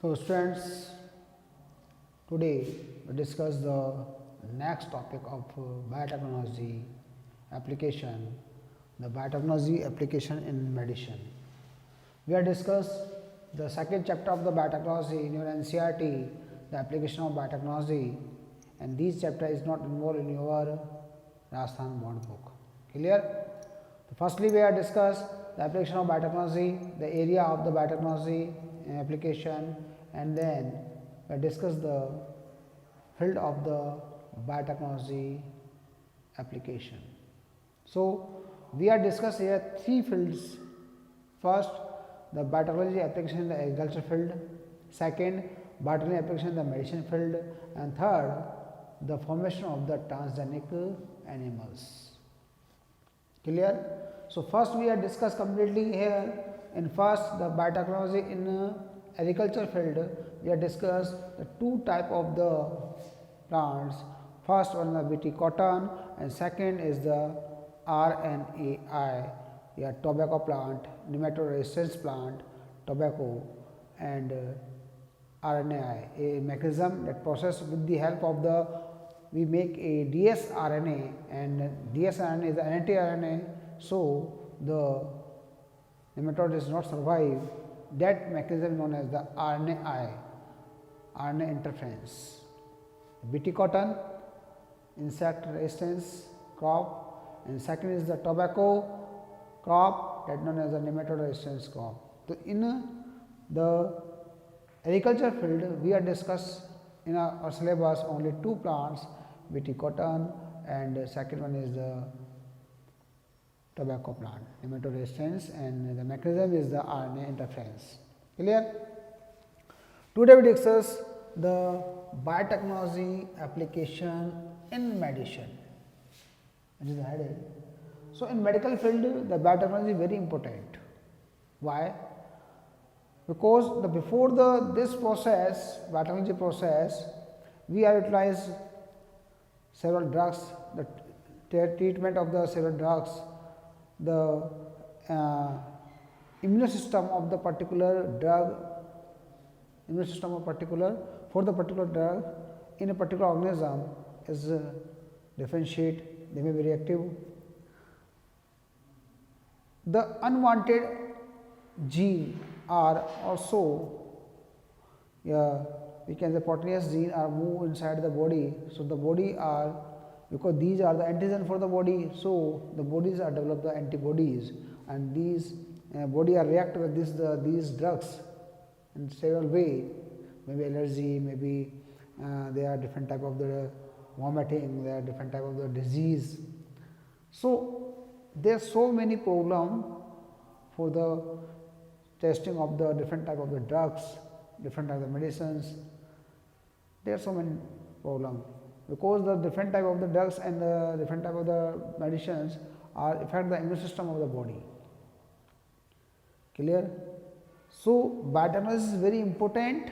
So, students, today we discuss the next topic of biotechnology application, the biotechnology application in medicine. We have discussed the second chapter of the biotechnology in your NCRT, the application of biotechnology, and this chapter is not involved in your Rajasthan board book. Clear? So, firstly, we have discussed the application of biotechnology, the area of the biotechnology application, and then we discuss the field of the biotechnology application. So, we are discuss here three fields. First, the biotechnology application in the agriculture field. Second, biotechnology application in the medicine field. And third, the formation of the transgenic animals. Clear? So, first we have discussed completely here in first the biotechnology in agriculture field. We have discussed the two type of the plants. First one is the BT cotton and second is the RNAi, tobacco plant, nematode resistance plant, tobacco, and RNAi, a mechanism that process with the help of the we make a dsRNA, and dsRNA is the anti-RNA. So, the nematode does not survive. That mechanism known as the RNAi, RNA interference. BT cotton, insect resistance crop, and second is the tobacco crop, that known as the nematode resistance crop. So, in the agriculture field, we have discussed in our syllabus only two plants, BT cotton, and second one is the tobacco plant, nematode resistance, and the mechanism is the RNA interference. Clear? Today we discuss the biotechnology application in medicine, which is the heading. So, in medical field, the biotechnology is very important. Why? Because before this process, biotechnology process, we are utilize several drugs, the treatment of the several drugs, the immune system of the particular drug, immune system of particular for the particular drug in a particular organism is differentiate, they may be reactive. The unwanted gene are also we can say protease gene are move inside the body. So, the body are because these are the antigen for the body. So, the bodies are develop the antibodies, and these body are react with these drugs in several way, maybe allergy, maybe there are different type of the vomiting, there are different type of the disease. So, there are so many problem for the testing of the different type of the drugs, different type of medicines. There are so many problems because the different type of the drugs and the different type of the medicines are affect the immune system of the body. Clear? So, biotechnology is very important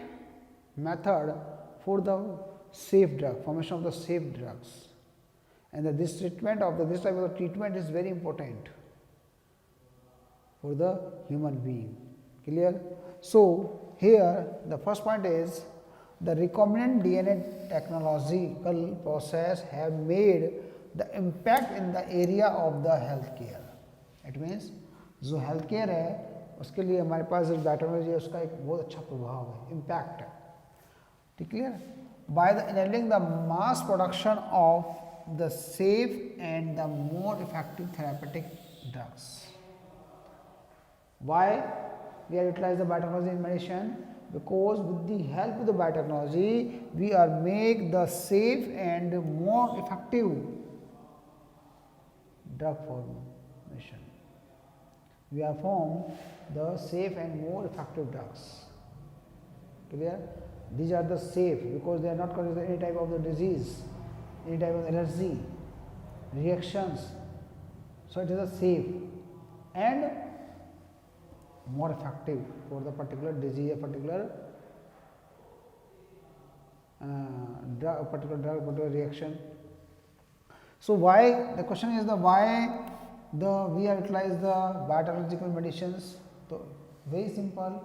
method for the safe drug, formation of the safe drugs, and this treatment of this type of the treatment is very important for the human being. Clear? So, here the first point is the recombinant DNA technological process have made the impact in the area of the healthcare. It means जो healthcare है उसके लिए हमारे पास जो biotechnology है उसका एक बहुत अच्छा प्रभाव है, इम्पैक्ट है. Clear? By enabling the mass production of the safe and the more effective therapeutic drugs. Why we are utilize the biotechnology in medicine? Because with the help of the biotechnology, we are make the safe and more effective drug formation. We are form the safe and more effective drugs. Clear? These are the safe because they are not causing any type of the disease, any type of allergy, reactions. So, it is a safe and more effective for the particular disease, a particular drug, particular reaction. So, why the question is the why we are utilize the biotechnological medicines? So, very simple,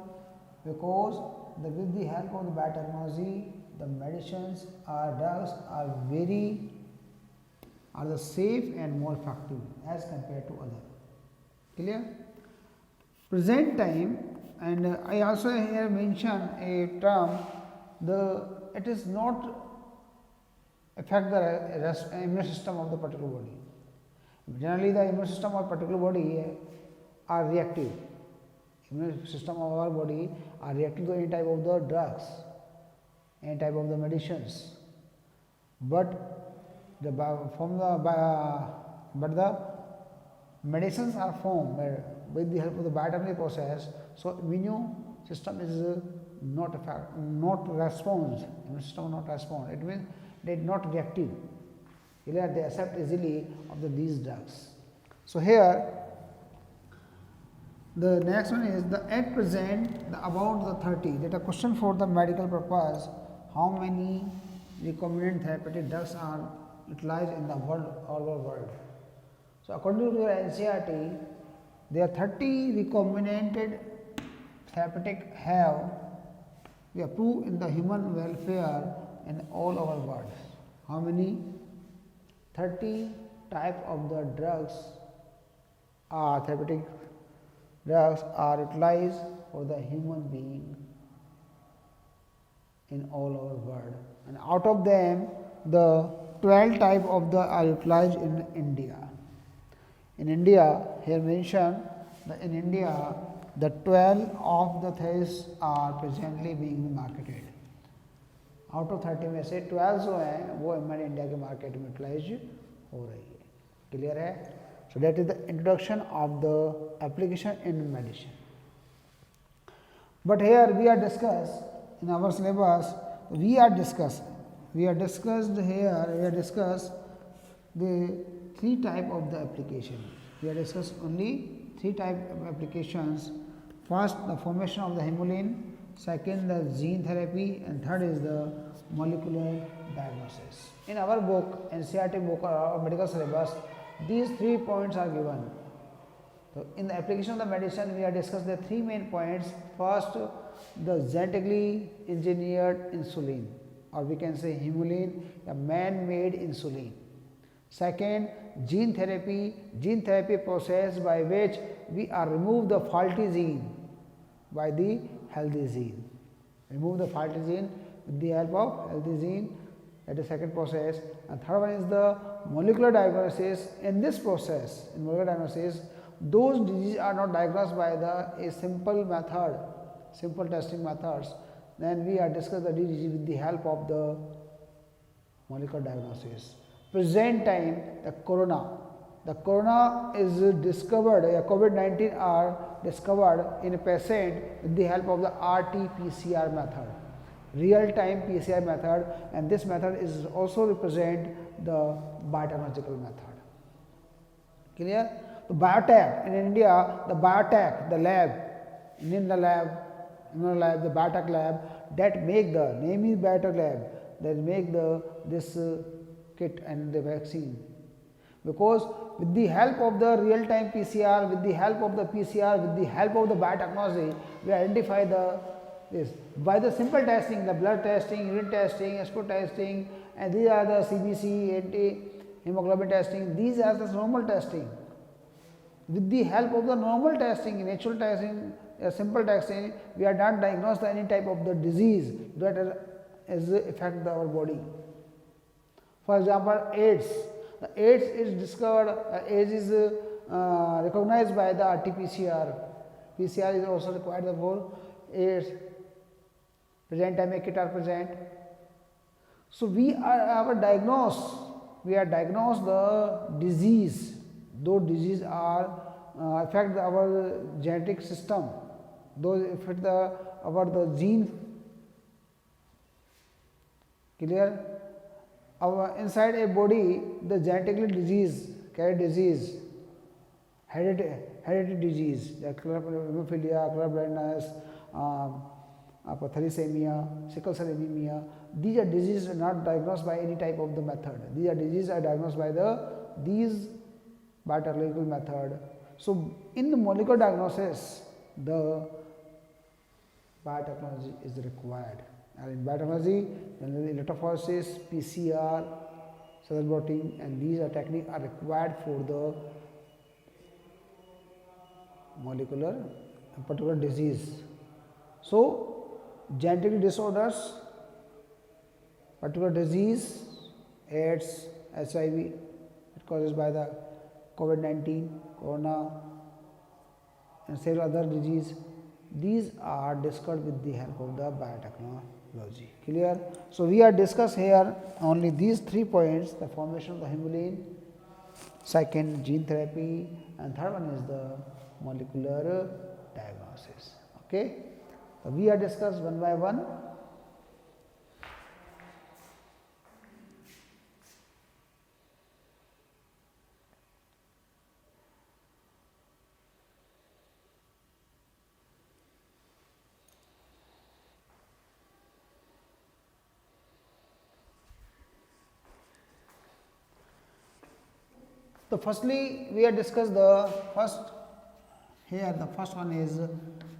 because with the help of the biotechnology, the medicines or drugs are the safe and more effective as compared to other. Clear? Present time, and I also here mention a term, it is not affect the immune system of the particular body. Generally, the immune system of particular body are reactive. Immune system of our body are reactive to any type of the drugs, any type of the medicines. But the medicines are formed with the help of the biotechnology process. So immune system is not response. Immune system not respond. It means they not reactive. They accept easily of these drugs. So here the next one is the at present about the 30. That a question for the medical purpose. How many recombinant therapeutic drugs are utilized in the world, all over world? So according to your NCERT, there are 30 recombinant therapeutic have we approved in the human welfare in all over world. How many? 30 type of the drugs are therapeutic drugs are utilized for the human being in all over world, and out of them the 12 type of the are utilized in India. In India, here mentioned that in India the 12 of the things are presently being marketed. Out of 30 में से 12 जो हैं वो हमारे India के market में utilise हो रही है. क्लियर है? So that is the introduction of the application in medicine. But here we are discuss in our syllabus we are discussed the 3 type of the application. We are discussed only 3 type of applications. First, the formation of the hemoglobin. Second, the gene therapy, and third is the molecular diagnosis. In our book, NCERT book or medical syllabus, these 3 points are given. So, in the application of the medicine, we have discussed the 3 main points. First, the genetically engineered insulin, or we can say hemoglobin, a man-made insulin. Second, gene therapy process by which we are remove the faulty gene by the healthy gene. Remove the faulty gene with the help of healthy gene. That is second process. And third one is the molecular diagnosis. In this process, in molecular diagnosis, those diseases are not diagnosed by a simple method, simple testing methods. Then we are discuss the disease with the help of the molecular diagnosis. Present time, the corona is discovered, COVID-19 are discovered in a patient with the help of the RT-PCR method, real-time PCR method, and this method is also represent the biotechnological method. Clear? The biotech in India, the biotech, the lab, in the lab, the biotech lab that make the name is biotech lab, that make this kit and the vaccine. Because with the help of the real-time PCR, with the help of the PCR, with the help of the biotechnology, we identify this by the simple testing, the blood testing, urine testing, spot testing, and these are the CBC, anti-hemoglobin testing. These are the normal testing. With the help of the normal testing, natural testing, simple testing, we are not diagnosed any type of the disease that is affect our body. For example, AIDS. The AIDS is discovered, AIDS is recognized by the RT-PCR. PCR is also required for AIDS. Present time kit are present. So we are diagnosed the disease. Those diseases are affect our genetic system. Those affect the gene. Clear? Our inside a body, the genetically carried disease, hereditary disease, like hemophilia, color blindness, thalassemia, sickle cell anemia. These are diseases not diagnosed by any type of the method. These are diseases are diagnosed by these biotechnological method. So in the molecular diagnosis, the biotechnology is required. And in biotechnology, generally electrophoresis, PCR, cell blotting, and these are techniques are required for the molecular particular disease. So, genetic disorders, particular disease, AIDS, HIV, it causes by the COVID-19, corona, and several other disease. These are discussed with the help of the biotechnology. Clear? So, we are discuss here only these 3 points: the formation of the hemoglobin, second gene therapy, and third one is the molecular diagnosis. Okay? So, we are discussed one by one. So, firstly we have discussed the first, here the first one is,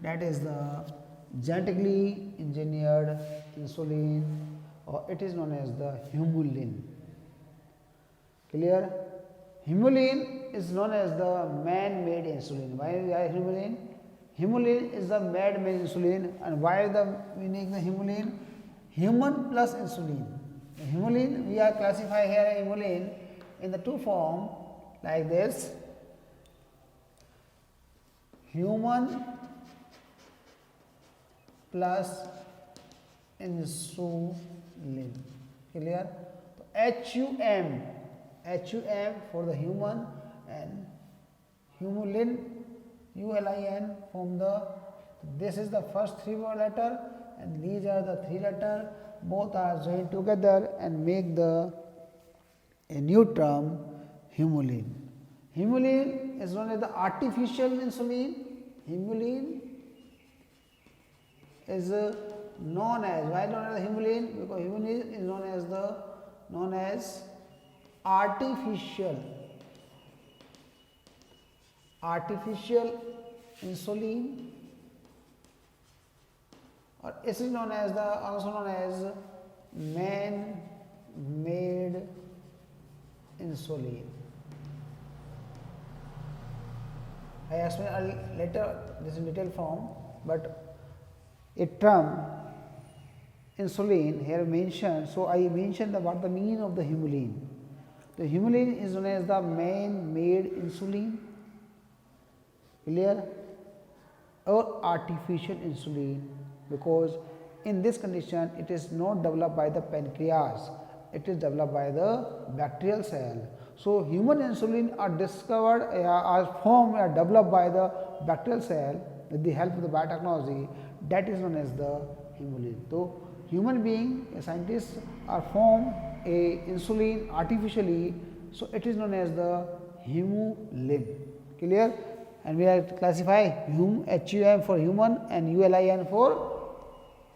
that is the genetically engineered insulin, or it is known as the humulin. Clear? Humulin is known as the man-made insulin. Why we are humulin? Humulin is the man-made insulin, and why the meaning the humulin? Human plus insulin. The humulin, we are classify here humulin in the two form like this: human plus insulin. Clear? So HUM for the human, and humulin, ULIN from the, this is the first 3 letter, and these are the 3 letter, both are joined together and make the a new term humulin. Humulin is known as the artificial insulin. Humulin is known as, why known as humulin? Because humulin is known as artificial insulin, or it is known as also known as man-made insulin. I explain later this in detail form, but a term insulin here mentioned. So, I mentioned what the meaning of the humulin. The humulin is known as the man-made insulin, clear, or artificial insulin, because in this condition it is not developed by the pancreas, it is developed by the bacterial cell. So, human insulin are discovered, are formed, are developed by the bacterial cell with the help of the biotechnology, that is known as the humulin. So, human being, scientists are formed a insulin artificially, so it is known as the humulin. Clear? And we are classify HUM for human and ULIN for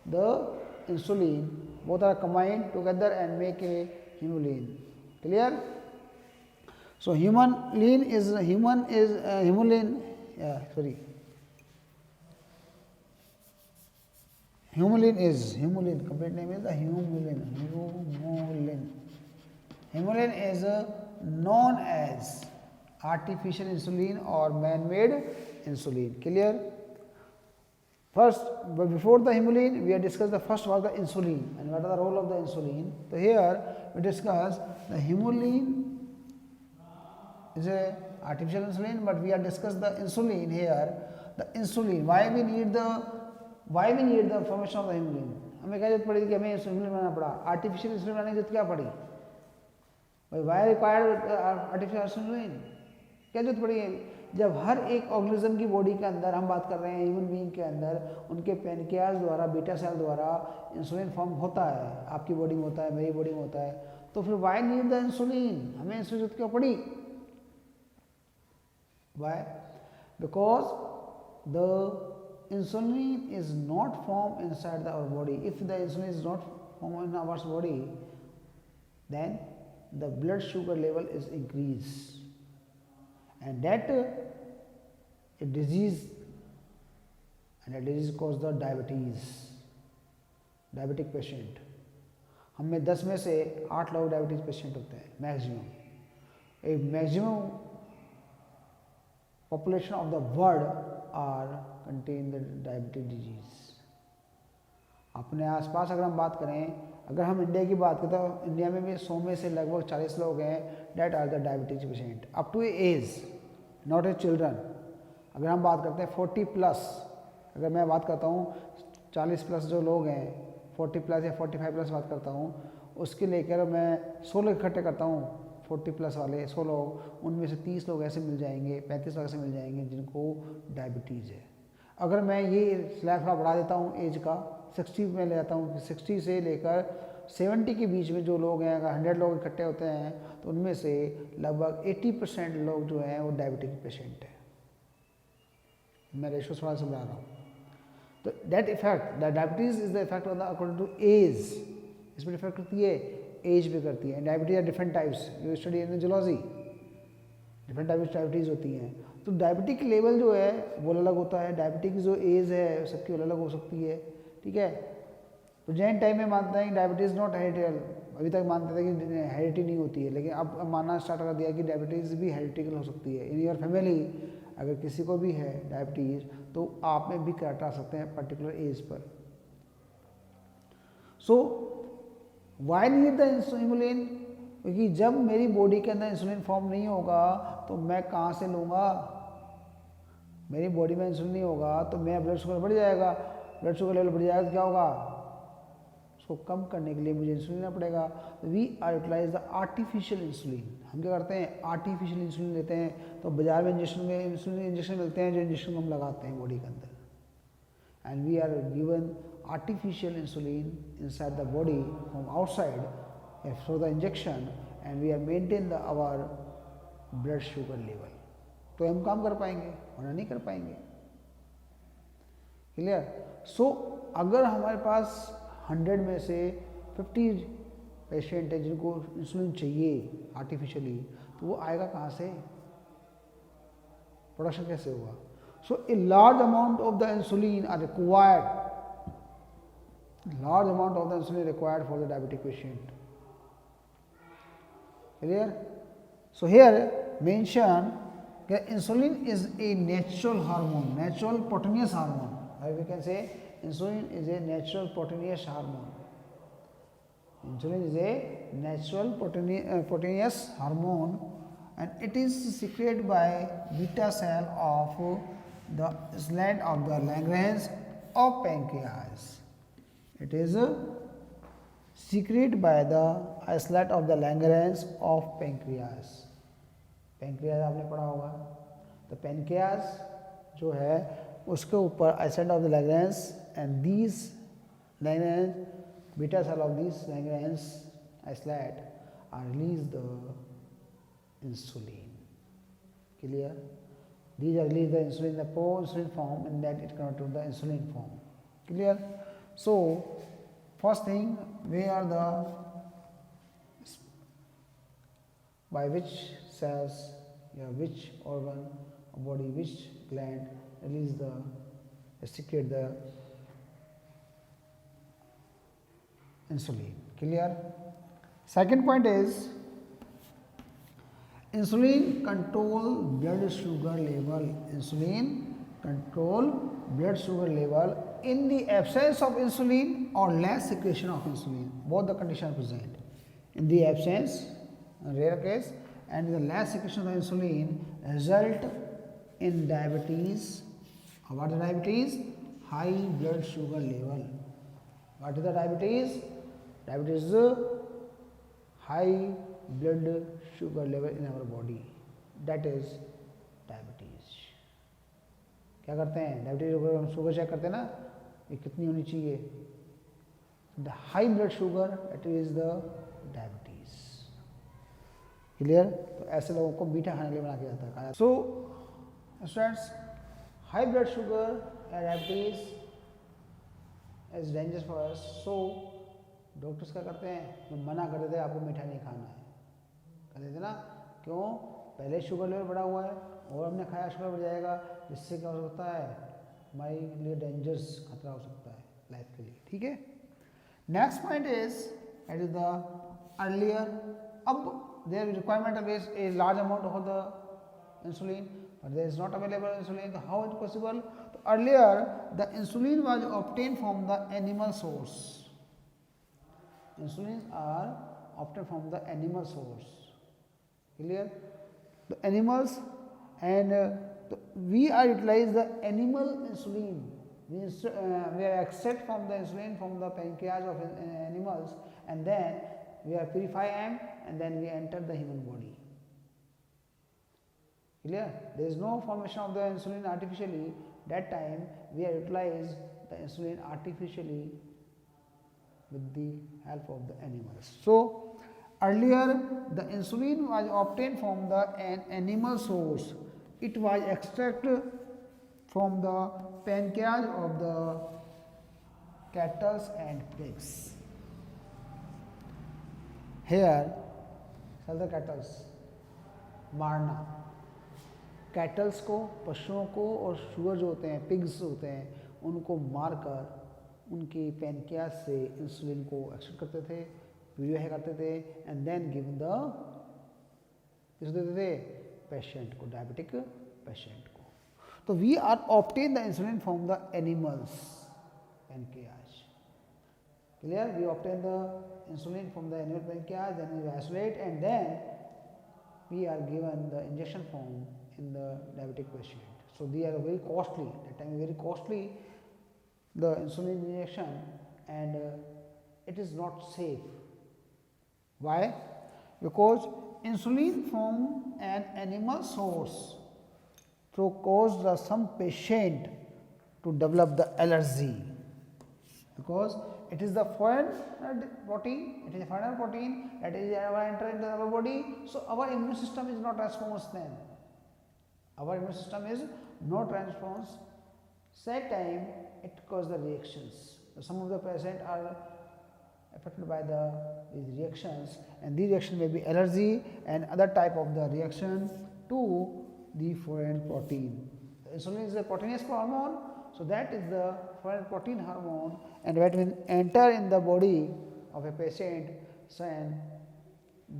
the insulin. Both are combined together and make a humulin. Clear? So, humulin is humulin. Humulin is complete name is the humulin. Humulin is known as artificial insulin or man-made insulin. Clear? First, but before the humulin, we have discussed the first was the insulin and what is the role of the insulin. So, here we discuss the humulin is a artificial insulin, but we have discussed the insulin here. The insulin, why we need the formation of the humulin? हमें क्या जरूरत पड़ी कि हमें insulin बनाना पड़ा, artificial insulin बनाने की जरूरत क्या पड़ी भाई? वाई रिक्वायर्ड आर्टिफिशियल इंसुलिन, क्या जरूरत पड़ी है? जब हर एक ऑर्गेनिज्म की बॉडी के अंदर हम बात कर रहे हैं, ह्यूमन बीइंग के अंदर उनके पैनक्रियाज द्वारा, बीटा सेल द्वारा इंसुलिन फॉर्म होता है, आपकी बॉडी में होता है, मेरी बॉडी में होता है, तो फिर वाई नीड द इंसुलिन? हमें इंसुलिन जरूरत क्यों पड़ी? वाई? Because the insulin is not formed inside our body. If the insulin is not formed in our body, then the blood sugar level is increased, and that a disease and that disease cause the diabetic patient. हम में 10 में से 8 लोग diabetes patient होते हैं maximum. A maximum population of the world are contain the diabetic disease. अपने आसपास अगर हम बात करें, अगर हम इंडिया की बात करें तो इंडिया में भी 100 में से लगभग 40 लोग हैं that are the diabetes patient up to age, not a children. अगर हम बात करते हैं 40 प्लस, अगर मैं बात करता हूँ 40 प्लस जो लोग हैं, 40 प्लस या 45 प्लस बात करता हूँ, उसके लेकर मैं 100 लोग इकट्ठे करता हूँ 40 प्लस वाले 100 लोग, उनमें से 30 लोग ऐसे मिल जाएंगे, 35 लोग ऐसे मिल जाएंगे जिनको डायबिटीज़ है। अगर मैं ये स्लैब थोड़ा बढ़ा देता हूँ एज का, 60 में ले आता हूँ कि 60 से लेकर 70 के बीच में जो लोग हैं, अगर 100 लोग इकट्ठे होते हैं तो उनमें से लगभग 80% लोग जो हैं वो डायबिटिक पेशेंट हैं। मैं रेशो थोड़ा सा बढ़ा रहा हूँ। तो that effect the diabetes is the effect of the according to age, इसमें इफेक्ट करती है, एज भी करती है। Diabetes are different types, you study in zoology, different types diabetes होती हैं। तो डायबिटिक लेवल जो है वो अलग होता है, डायबिटिक जो एज है सबकी अलग अलग हो सकती है, ठीक है। प्रेजेंट टाइम में मानते हैं कि डायबिटीज़ नॉट हेरिडिटल, अभी तक मानते थे कि हेरिडिटी नहीं होती है, लेकिन अब मानना स्टार्ट कर दिया कि डायबिटीज़ भी हेरिडिटिकल हो सकती है। इन योर फैमिली अगर किसी को भी है डायबिटीज़ तो आप में भी करैक्टर आ सकते हैं पर्टिकुलर एज पर। So why need the insulin, क्योंकि जब मेरी बॉडी के अंदर इंसुलिन फॉर्म नहीं होगा तो मैं कहाँ से लूँगा, मेरी बॉडी में इंसुलिन नहीं होगा तो मेरा ब्लड शुगर बढ़ जाएगा, ब्लड शुगर लेवल बढ़ जाएगा तो क्या होगा, उसको कम करने के लिए मुझे इंसुलिन लेना पड़ेगा। We are utilise the artificial insulin. हम क्या करते हैं, आर्टिफिशियल इंसुलिन लेते हैं। तो बाजार में इंसुलिन इंजेक्शन मिलते हैं, जो इंजेक्शन हम लगाते हैं बॉडी के अंदर, and we are given artificial insulin inside the body from outside through the injection, and we are maintain our blood sugar level। तो हम काम कर पाएंगे वरना नहीं कर पाएंगे, क्लियर। सो अगर हमारे पास 100 में से 50 पेशेंट है जिनको इंसुलिन चाहिए आर्टिफिशियली, तो वो आएगा कहाँ से, प्रोडक्शन कैसे होगा। So a large amount of the insulin are required, large amount of the insulin required for the diabetic patient, clear। So here mention that insulin is a natural hormone, natural proteinous hormone, or we can say insulin is a natural proteinous hormone। Insulin is a natural proteinous hormone, and it is secreted by beta cell of the islet of the Langerhans of pancreas। It is secreted by the islet of the Langerhans of pancreas। pancreas आपने पढ़ा होगा, तो pancreas जो है उसके ऊपर islet of the Langerhans, and these Langerhans, beta cell of these Langerhans islet are release the insulin, clear। These are release the insulin in the pro-insulin form, and that it convert to the insulin form, clear। So first thing, where are the, by which cells, which organ of body, which gland release the, secrete the insulin, clear। Second point is insulin control blood sugar level, insulin control blood sugar level in the absence of insulin or less secretion of insulin, both the conditions present। In the absence, rare case, and in the less secretion of insulin result in diabetes. What is diabetes? High blood sugar level। What is the diabetes? Diabetes is high blood sugar level in our body, that is diabetes। क्या करते हैं, diabetes हम sugar check करते हैं ना, ये कितनी होनी चाहिए, the high blood sugar, it is the diabetes, clear. तो ऐसे लोगों को मीठा खाने के लिए बना के जाता है। So students, high blood sugar and diabetes is dangerous for us. So doctors क्या करते हैं, वो मना कर देते हैं आपको मीठा नहीं खाना है, कर देते ना, क्यों, पहले शुगर लेवल बढ़ा हुआ है और हमने खाया शुगर बढ़ जाएगा, जिससे क्या हो सकता है, हमारे लिए डेंजरस खतरा हो सकता है लाइफ के लिए, ठीक है। Next point is it is the earlier, अब there requirement is a large amount of the insulin but there is not available insulin, so how it possible? So earlier the insulin was obtained from the animal source. Insulins are obtained from the animal source, clear? The animals, and we are utilize the animal insulin. We are extract from the insulin from the pancreas of animals, and then we are purify them, and then we enter the human body. Clear? There is no formation of the insulin artificially. That time we are utilize the insulin artificially with the help of the animals. So earlier the insulin was obtained from the animal source. It was extracted from the pancreas of the cattle and pigs. Here, sell the cattle, मारना, kettles को, पशुओं को, और sugar जो होते हैं, pigs होते हैं, उनको मारकर उनकी पैनक्रियाज से इंसुलिन को एक्सट्रैक्ट करते थे, प्यूरिफाई करते थे, एंड देन गिव द, किसको देते थे? पेशेंट को, डायबिटिक पेशेंट को. तो we are obtain the insulin from the animals pancreas. Clear? We obtain the insulin from the animal pancreas, then we isolate, and then we are given the injection form in the diabetic patient. So they are very costly, that time very costly, the insulin injection, and it is not safe. Why? Because insulin from an animal source to cause some patient to develop the allergy, because it is the foreign protein, it is a foreign protein that is enter into our body, so our immune system is not response then. Our immune system is not response. Same time it causes the reactions. So some of the patients are affected by these reactions, and these reactions may be allergy and other type of the reaction to the foreign protein. The insulin is a proteinous hormone, so that is the foreign protein hormone, and when it enter in the body of a patient, so and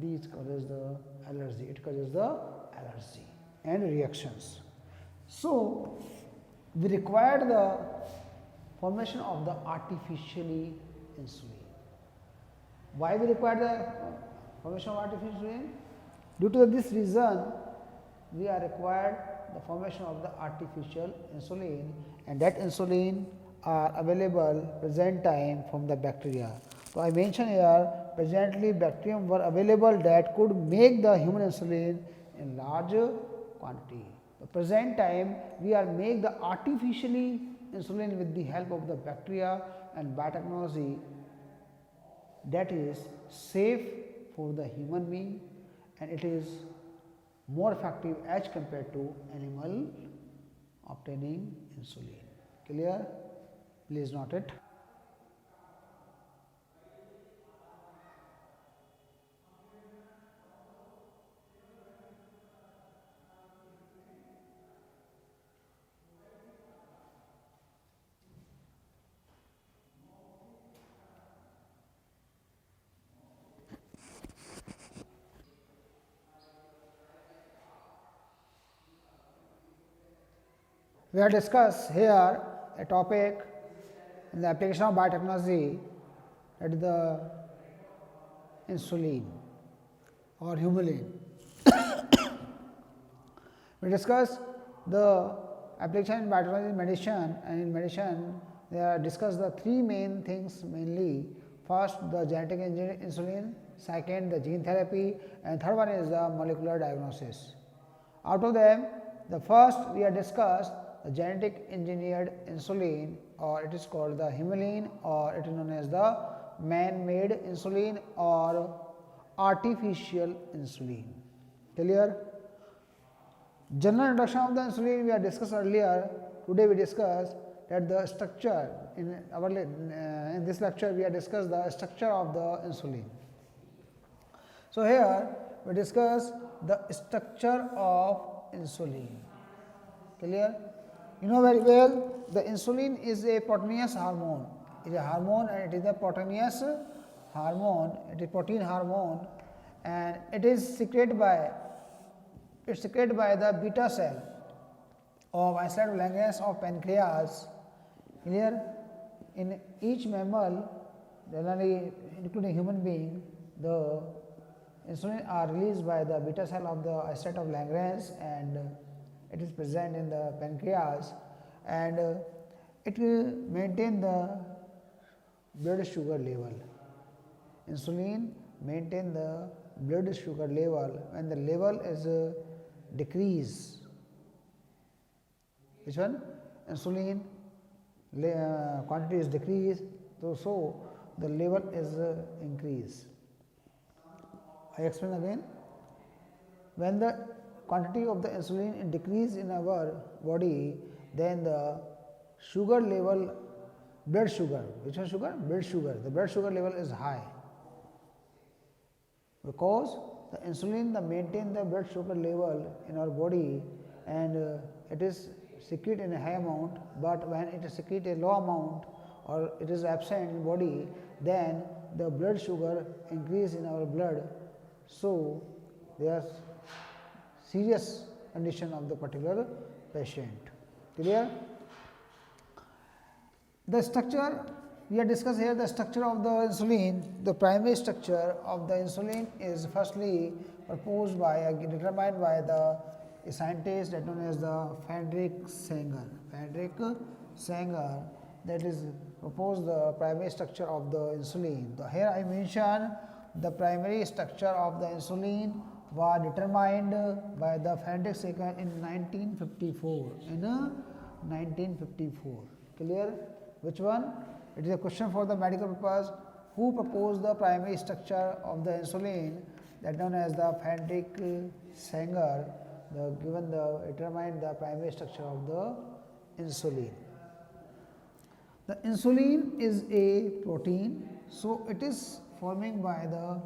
these causes the allergy. It causes the allergy and reactions. So we require the formation of the artificially insulin. Why we require the formation of artificial insulin? Due to this reason, we are required the formation of the artificial insulin, and that insulin are available present time from the bacteria. So I mentioned here, presently bacterium were available that could make the human insulin in large quantity. The present time we are make the artificially insulin with the help of the bacteria and biotechnology, that is safe for the human being, and it is more effective as compared to animal obtaining insulin. Clear? Please note it. We have discussed here a topic in the application of biotechnology, that is the insulin or humulin. We discussed the application in biotechnology in medicine, and in medicine they are discussed the three main things mainly. First, the genetic engineered insulin, second the gene therapy, and third one is the molecular diagnosis. Out of them, the first we have discussed the genetic engineered insulin, or it is called the humulin, or it is known as the man-made insulin or artificial insulin. Clear? General introduction of the insulin we have discussed earlier. Today we discussed that the structure in our in this lecture we have discussed the structure of the insulin. So here we discuss the structure of insulin. Clear? You know very well, the insulin is a proteinous hormone. It is a hormone and it is a proteinous hormone. It is protein hormone, and it is secreted by the beta cell of islet of Langerhans of pancreas. Here, in each mammal, generally including human being, the insulin are released by the beta cell of the islet of Langerhans, and it is present in the pancreas, and it will maintain the blood sugar level. Insulin maintain the blood sugar level. When the level is decrease, which one? Insulin quantity is decreased, so the level is increased. I explain again. When the quantity of the insulin decrease in our body, then the sugar level, blood sugar, which one sugar? Blood sugar. The blood sugar level is high, because the insulin maintain the blood sugar level in our body, and it is secrete in a high amount, but when it is secrete a low amount or it is absent in body, then the blood sugar increase in our blood. So there are serious condition of the particular patient. Clear? The structure, we have discussed here the structure of the insulin. The primary structure of the insulin is firstly proposed by determined by a scientist that known as the Frederick Sanger. Frederick Sanger, that is proposed the primary structure of the insulin. So here I mention the primary structure of the insulin was determined by the Frederick Sanger in 1954. In 1954. Clear? Which one? It is a question for the medical purpose. Who proposed the primary structure of the insulin? That known as the Frederick Sanger. Determined the primary structure of the insulin. The insulin is a protein, so it is forming by the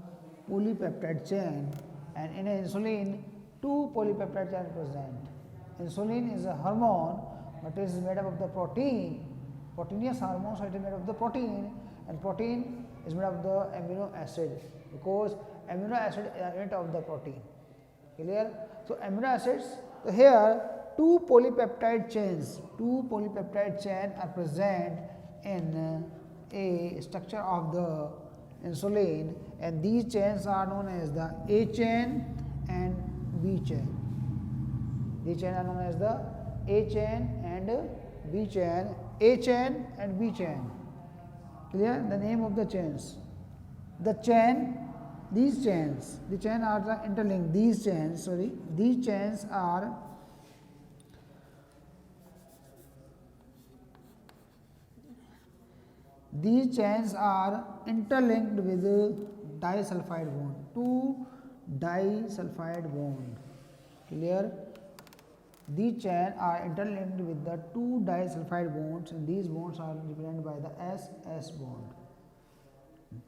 polypeptide chain, and in insulin, two polypeptide chains present. Insulin is a hormone, but it is made up of the protein, proteinous hormone, so it is made of the protein, and protein is made of the amino acid, because amino acid is a unit of the protein. Clear? So amino acids, so here two polypeptide chains are present in a structure of the insulin, and these chains are known as the A chain and B chain. These chains are known as the A chain and B chain. A chain and B chain. Clear? The name of the chains. The chain, these chains are interlinked. These chains are interlinked with disulfide bond. Two disulfide bond. Clear? These chains are interlinked with the two disulfide bonds, and these bonds are represented by the SS bond.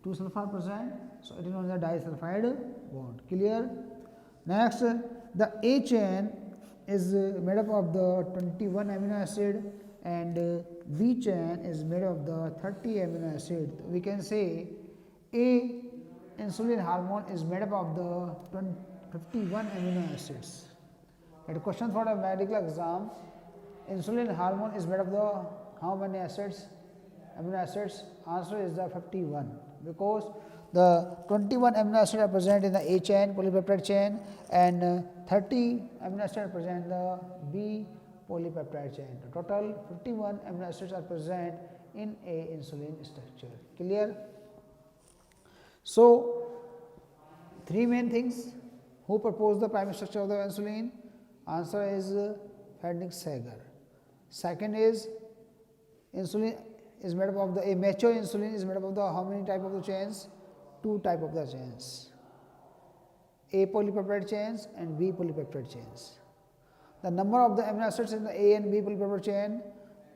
Two sulfur present, so it is known as a disulfide bond. Clear? Next, the A chain is made up of the 21 amino acid, and B chain is made of the 30 amino acid. We can say A insulin hormone is made up of the 51 amino acids. But question for a medical exam, insulin hormone is made of the how many acids? Amino acids? Answer is the 51, because the 21 amino acids are present in the A chain, polypeptide chain, and 30 amino acids are present in the B polypeptide chain. The total 51 amino acids are present in a insulin structure. Clear? So, three main things. Who proposed the primary structure of the insulin? Answer is Frederick Sanger. Second is insulin is made up of the a mature insulin is made up of the how many type of the chains? Two type of the chains. A polypeptide chains and B polypeptide chains. The number of the amino acids in the A and B polypeptide chain,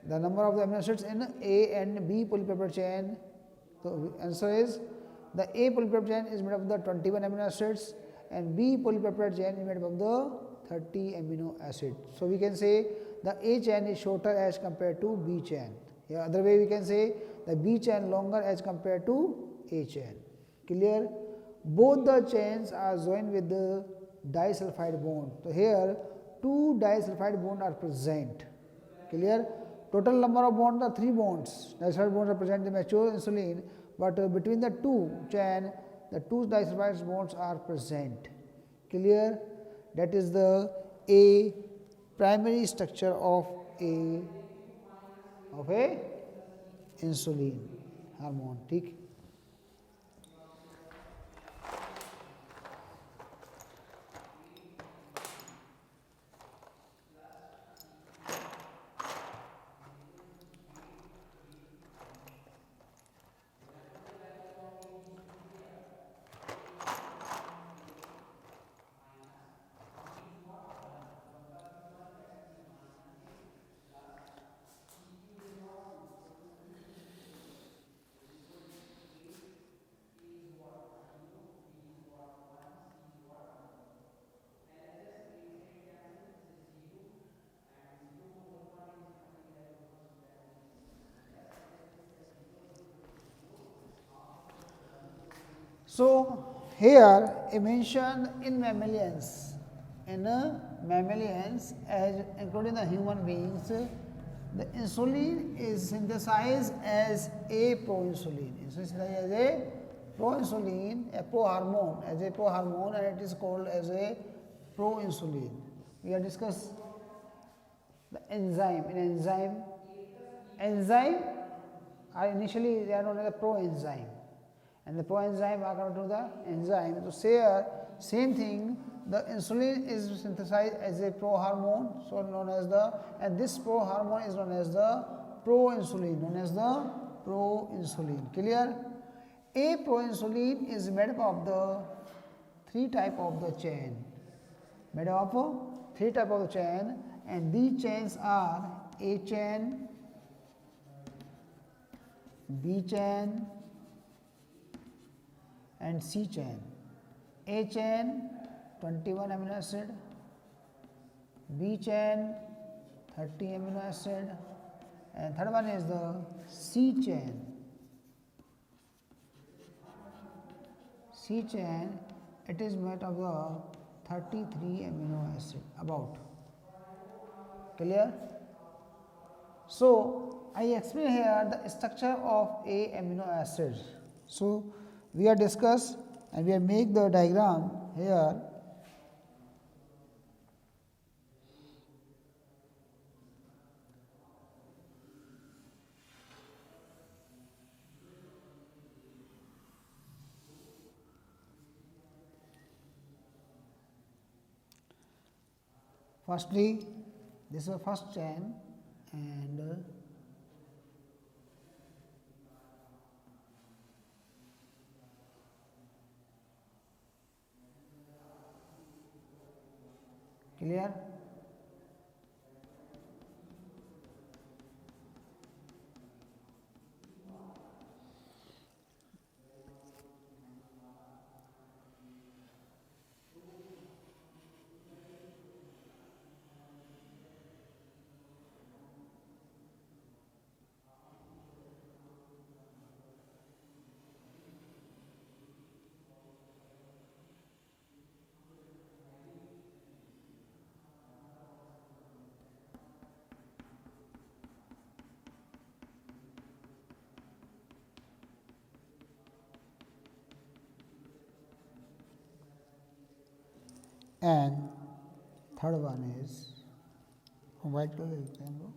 the number of the amino acids in A and B polypeptide chain. So answer is the A polypeptide chain is made up of the 21 amino acids, and B polypeptide chain is made up of the 30 amino acids. So we can say the A chain is shorter as compared to B chain. Yeah, other way we can say the B chain longer as compared to A chain. Clear? Both the chains are joined with the disulfide bond. So here two disulfide bonds are present. Clear? Total number of bonds are 3 bonds. Disulfide bonds represent the mature insulin, but between the two chain, the two disulfide bonds are present. Clear? That is the A primary structure of a insulin hormone. ठीक. So here I mentioned in mammalians, as including the human beings, the insulin is synthesized as a proinsulin. Insulin is synthesized as a proinsulin, a prohormone, and it is called as a proinsulin. We have discussed the enzyme. Enzyme are initially they are known as a proenzyme. And the proenzyme are connected to the enzyme. So here, same thing, the insulin is synthesized as a prohormone, so known as and this prohormone is known as the proinsulin, Clear? A proinsulin is made up of the three type of the chain. And these chains are A chain, B chain, and C chain. A chain 21 amino acid, B chain 30 amino acid, and third one is the C chain. It is made of the 33 amino acid about. Clear? So I explain here the structure of a amino acid. So we have discussed and we have make the diagram here. Firstly, this is the first chain and clear? And third one is white color rectangle.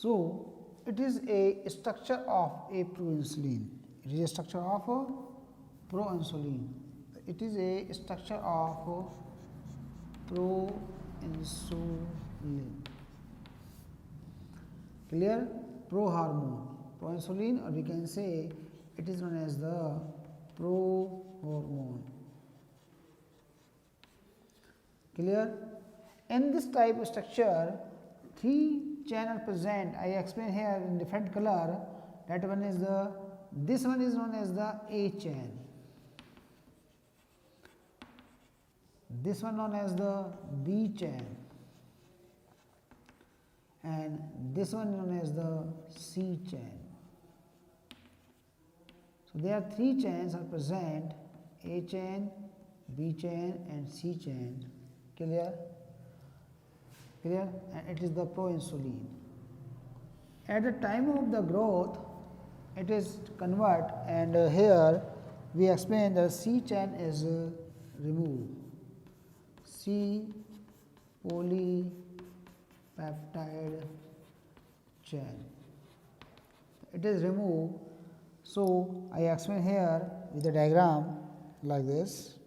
So, it is a structure of a proinsulin. It is a structure of a proinsulin. It is a structure of proinsulin. Clear? Prohormone. Proinsulin, or we can say it is known as the prohormone. Clear? In this type of structure, 3 channel present. I explain here in different color. That one is this one is known as the A chain. This one known as the B chain, and this one known as the C chain. So there are 3 chains are present: A chain, B chain, and C chain. Clear? Clear? And it is the proinsulin. At the time of the growth, it is convert, and here we explain the C chain is removed. C polypeptide chain. It is removed. So I explain here with the diagram like this.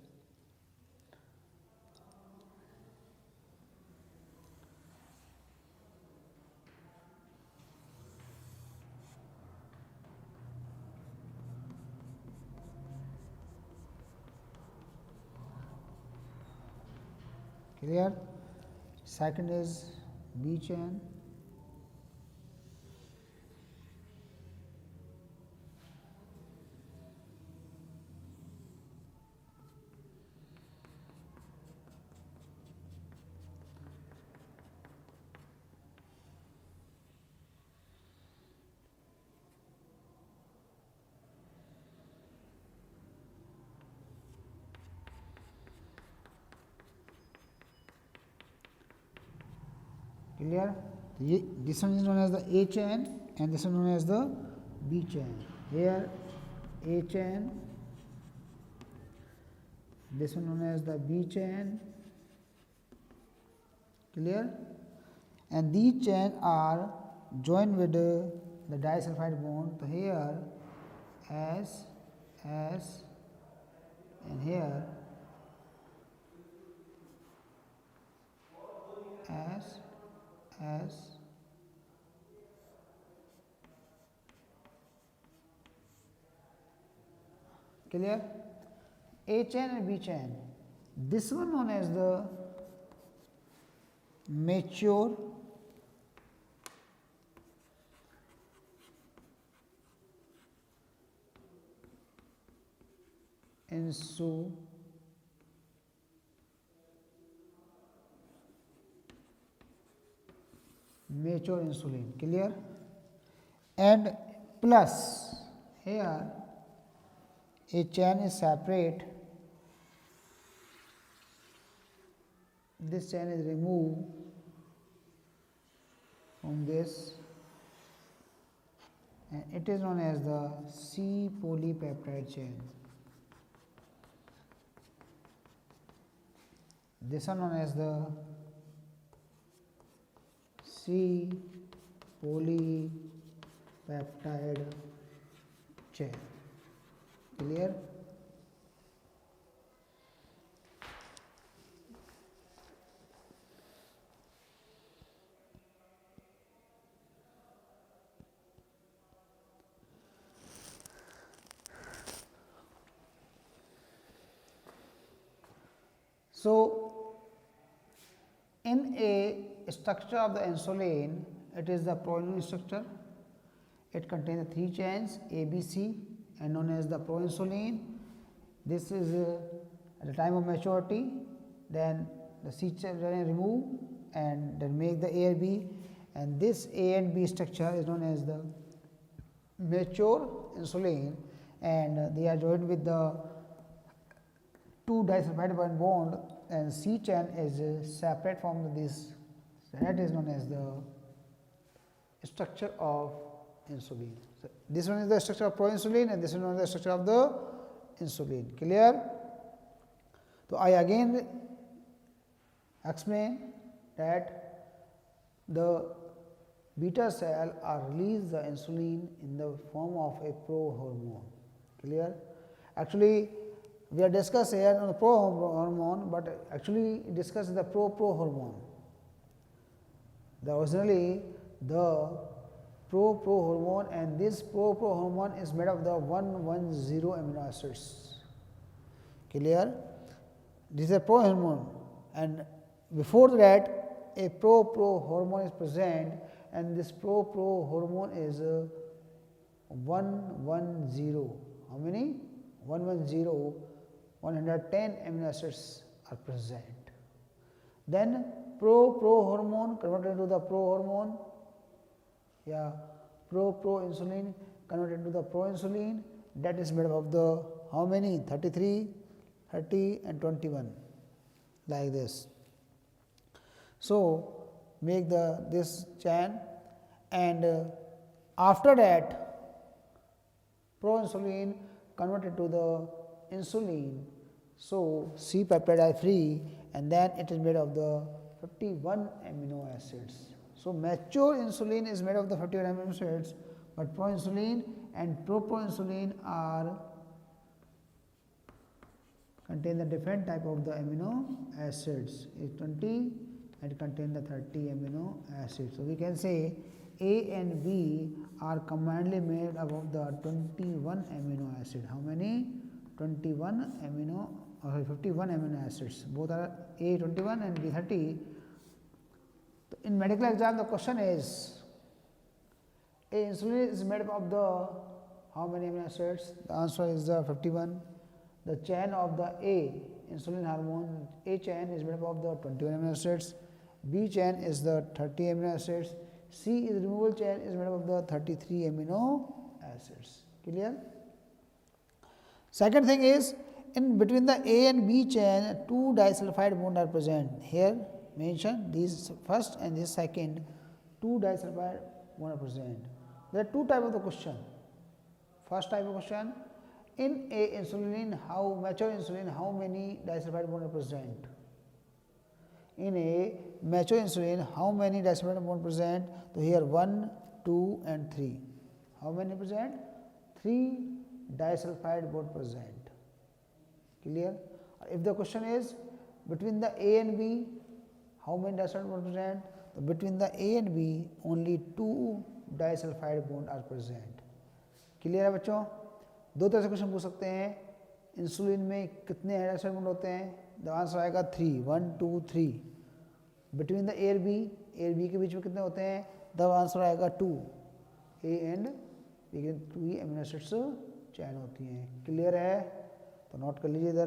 Clear? Second is B chain. Clear? This one is known as the A chain, and this one known as the B chain. Here A chain, this one known as the B chain. Clear? And these chains are joined with the disulfide bond. So here S, and here S. Clear? A chain and B chain. This one known as the mature insulin. Mature insulin. Clear? And plus here a chain is separate, this chain is removed from this, and it is known as the C polypeptide chain. This one known as the C polypeptide chain. Clear? So, in a structure of the insulin, it is the proinsulin structure. It contains 3 chains A, B, C, and known as the proinsulin. This is at the time of maturity. Then the C chain remove and then make the A and B, and this A and B structure is known as the mature insulin, and they are joined with the 2 disulfide bond, and C chain is separate from this. So that is known as the structure of insulin. So this one is the structure of proinsulin, and this one is the structure of the insulin. Clear? So I again explain that the beta cell are release the insulin in the form of a prohormone. Clear? Actually, we are discussing here on the prohormone, but actually discuss the prohormone. Originally the prohormone, and this prohormone is made of the 110 amino acids. Clear? This is a prohormone, and before that a prohormone is present, and this prohormone is 110. How many? 110. 110 amino acids are present. Then prohormone converted into the prohormone, proinsulin converted into the proinsulin, that is made up of the how many? 33, 30 and 21, like this. So make this chain, and after that proinsulin converted to the insulin, so C peptide are free, and then it is made of the 51 amino acids. So mature insulin is made of the 51 amino acids, but proinsulin and proinsulin are contain the different type of the amino acids. Is 20 and contain the 30 amino acids. So we can say A and B are combinedly made up of the 21 amino acid. How many? 21 amino, or 51 amino acids. Both are A 21 and B 30. In medical exam, the question is, A insulin is made up of the how many amino acids? The answer is the 51. The chain of the A insulin hormone, A chain is made up of the 21 amino acids. B chain is the 30 amino acids. C is removable chain is made up of the 33 amino acids. Clear? Second thing is, in between the A and B chain, 2 disulfide bonds are present. Here mention these first and this second, 2 disulfide bonds are present. There are two types of the question. First type of question, in A insulin, mature insulin, how many disulfide bonds are present? In a mature insulin, how many disulfide bonds present? So here 1, 2 and 3. How many present? 3 disulfide bonds present. Clear? If the question is between the A and B, how many disulfide bonds present? So between the A and B, only 2 disulfide bonds are present. Clear है बच्चों? दो तरह से question पूछ सकते हैं. Insulin में कितने डाइसल्फाइड बॉन्ड होते हैं? द आंसर आएगा 3, 1, 2, 3. बिटवीन द ए और बी के बीच में कितने होते हैं? द आंसर आएगा 2. ए एंड बी के 2 ही एमिनो एसिड्स चैन होती हैं. क्लियर है? तो नोट कर लीजिए इधर.